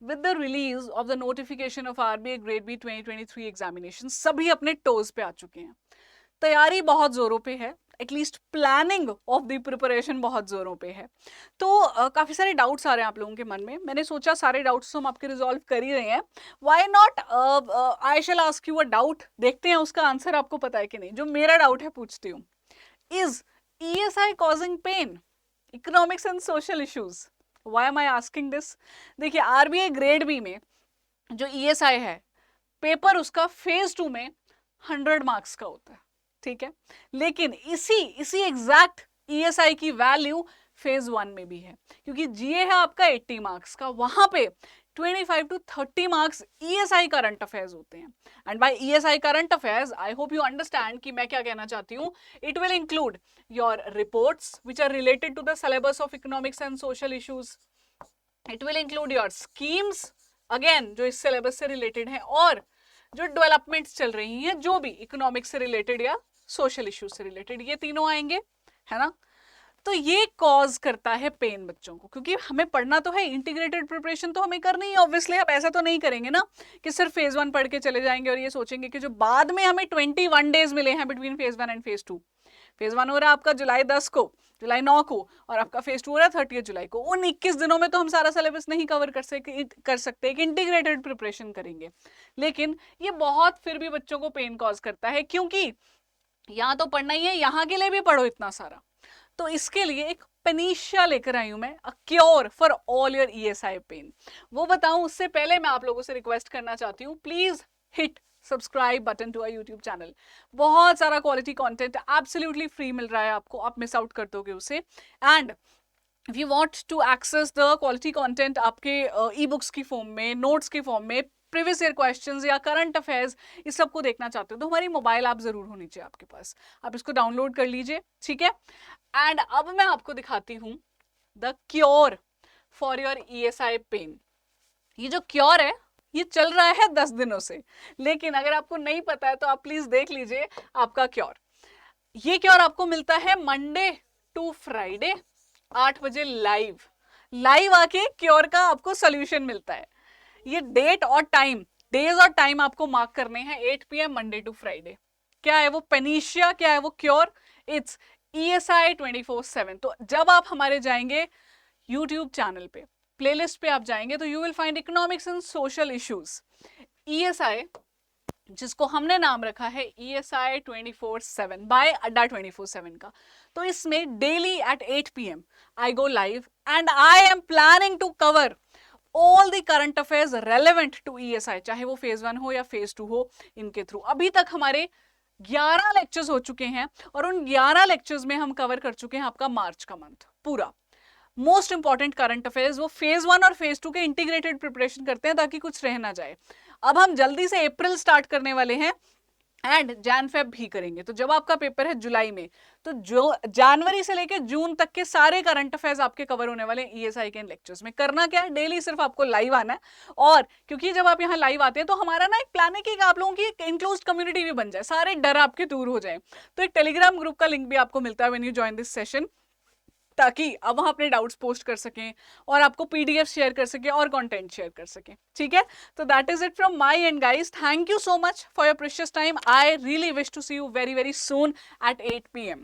With the release of the notification of RBI grade B 2023 examination सभी अपने toes पे आ चुके हैं। तैयारी बहुत जोरों पे है, at least planning of the preparation बहुत जोरों पे है। तो काफी सारे डाउट्स आ रहे हैं आप लोगों के मन में। मैंने सोचा सारे डाउट्स तो हम आपके रिजॉल्व कर ही रहे हैं, why not I shall ask you a doubt, देखते हैं उसका आंसर आपको पता है कि नहीं। जो मेरा डाउट है पूछती हूँ, is ESI causing pain, economics and social issues? Why am I asking this? देखिए आरबीआई ग्रेड बी में जो ईएसआई है, पेपर उसका फेज 2 में 100 मार्क्स का होता है, ठीक है। लेकिन इसी इसी एग्जैक्ट ईएसआई की वैल्यू फेज 1 में भी है, क्योंकि जीए है आपका 80 मार्क्स का, वहां पे 25 to 30 marks ESI current affairs होते हैं। And by ESI current affairs I hope you understand कि मैं क्या कहना चाहती हूँ। It will include your reports which are related to the syllabus of economics and social issues, it will include your schemes again जो इस syllabus से related है, और जो डेवलपमेंट्स चल रही हैं जो भी इकोनॉमिक्स से रिलेटेड या सोशल इश्यूज से रिलेटेड, ये तीनों आएंगे, है ना। तो ये कॉज करता है पेन बच्चों को, क्योंकि हमें पढ़ना तो है, इंटीग्रेटेड प्रिपरेशन तो हमें करनी है ऑब्वियसली। आप ऐसा तो नहीं करेंगे ना कि सिर्फ फेज 1 पढ़ के चले जाएंगे और ये सोचेंगे कि जो बाद में हमें 21 डेज मिले हैं between phase 1 and phase 2, phase 1 हो रहा है आपका जुलाई 10 को, जुलाई 9 को, और आपका फेज 2 हो रहा है 30 जुलाई को। उन 21 दिनों में तो हम सारा सिलेबस नहीं कवर कर सकते, एक इंटीग्रेटेड प्रिपरेशन करेंगे। लेकिन ये बहुत फिर भी बच्चों को पेन कॉज करता है, क्योंकि यहाँ तो पढ़ना ही है, यहाँ के लिए भी पढ़ो इतना सारा। तो इसके लिए एक पेनिशिया लेकर आई हूं मैं, a cure for all your ESI pain. वो बताऊं उससे पहले मैं आप लोगों से रिक्वेस्ट करना चाहती हूँ, please hit subscribe button to our YouTube channel. बहुत सारा क्वालिटी कंटेंट एब्सोल्युटली फ्री मिल रहा है आपको, आप मिस आउट कर दोगे उसे। And if you want to access the quality content आपके ई बुक्स की फॉर्म में, नोट्स की फॉर्म में, प्रीवियस ईयर क्वेश्चंस या करंट अफेयर्स, इस सबको देखना चाहते हो तो हमारी मोबाइल ऐप जरूर होनी चाहिए आपके पास, आप इसको डाउनलोड कर लीजिए, ठीक है। एंड अब मैं आपको दिखाती हूँ the cure for your ESI pain. ये जो क्योर है ये चल रहा है 10 दिनों से, लेकिन अगर आपको नहीं पता है तो आप प्लीज देख लीजिए आपका क्योर। ये क्योर आपको मिलता है मंडे टू फ्राइडे 8 बजे लाइव, लाइव आके क्योर का आपको सोल्यूशन मिलता है। ये डेट और टाइम, डेज और टाइम आपको मार्क करने हैं, 8 PM मंडे टू फ्राइडे। क्या है वो पेनिशिया, क्या है वो क्योर? It's ESI 24/7। तो जब आप हमारे जाएंगे यूट्यूब चैनल पे, प्लेलिस्ट पे आप जाएंगे तो you will find economics and social issues ESI, जिसको हमने नाम रखा है ESI 24/7 बाय अड्डा 24/7 का। तो इसमें daily at 8 PM I go live and I am planning to cover all the current affairs relevant to ESI, चाहे वो फेज 1 हो या फेज 2 हो, इनके थ्रू। अभी तक हमारे 11 लेक्चर्स हो चुके हैं और उन 11 लेक्चर्स में हम कवर कर चुके हैं आपका मार्च का मंथ पूरा। मोस्ट इंपॉर्टेंट करंट अफेयर्स वो फेज 1 और फेज 2 के इंटीग्रेटेड प्रिपरेशन करते हैं ताकि कुछ रह ना जाए। अब हम जल्दी से अप्रैल स्टार्ट करने वाले हैं एंड जैन फेब भी करेंगे। तो जब आपका पेपर है जुलाई में, तो जो जनवरी से लेकर जून तक के सारे करंट अफेयर्स आपके कवर होने वाले हैं ESI के लेक्चर्स में। करना क्या है, डेली सिर्फ आपको लाइव आना है। और क्योंकि जब आप यहाँ लाइव आते हैं तो हमारा ना एक प्लान है कि आप लोगों की इंक्लोज्ड कम्युनिटी भी बन जाए, सारे डर आपके दूर हो जाए। तो एक टेलीग्राम ग्रुप का लिंक भी आपको मिलता है when you join this session, ताकि अब वहां अपने डाउट्स पोस्ट कर सकें और आपको PDF शेयर कर सकें और कंटेंट शेयर कर सकें, ठीक है। तो that is it from my end guys, thank you so much for your precious time. I really wish to see you very very soon at 8 PM।